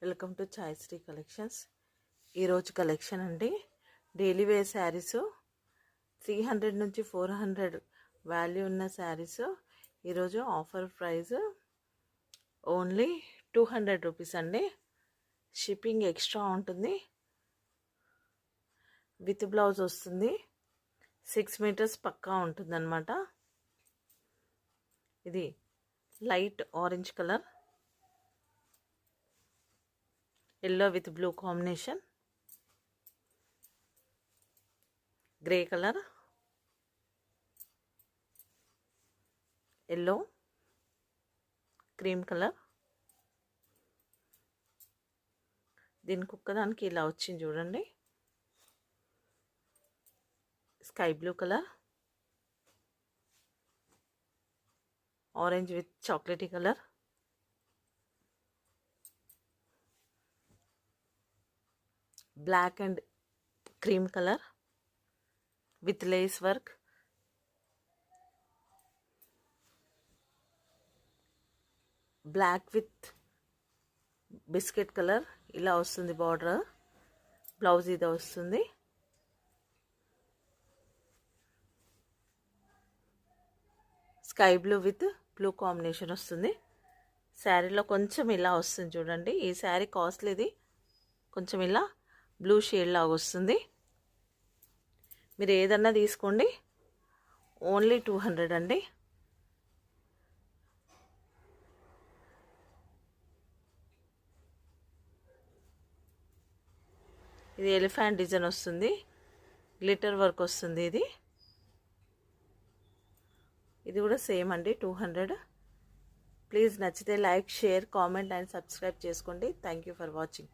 Welcome to Chayasri collections. ఈరోజు collection అండి, daily wear saris 300 నుంచి 400 వాల్యూ ఉన్న శారీస్ ఈరోజు ఆఫర్ ప్రైస్ ఓన్లీ 200 రూపీస్ అండి. షిప్పింగ్ ఎక్స్ట్రా ఉంటుంది. విత్ బ్లౌజ్ వస్తుంది. 6 మీటర్స్ పక్కా ఉంటుందన్నమాట. ఇది light orange colour, yellow with blue combination, grey colour, yellow, cream colour. దీనికి ఒక్కదానికి ఇలా వచ్చింది చూడండి. Sky blue colour, orange with chocolatey colour, black and cream colour with lace work, black with biscuit colour. ఇలా వస్తుంది బార్డర్. బ్లౌజ్ ఇది వస్తుంది. Sky blue with blue combination వస్తుంది. శారీలో కొంచెం ఇలా వస్తుంది చూడండి. ఈ శారీ కాస్ట్లీది. కొంచెం ఇలా బ్లూ షేడ్ లాగా వస్తుంది. మీరు ఏదన్నా తీసుకోండి, ఓన్లీ 200 అండి. ఇది ఎలిఫెంట్ డిజైన్ వస్తుంది. గ్లిటర్ వర్క్ వస్తుంది. ఇది కూడా సేమ్ అండి, 200. ప్లీజ్ నచ్చితే like, share, comment and subscribe చేసుకోండి. Thank you for watching.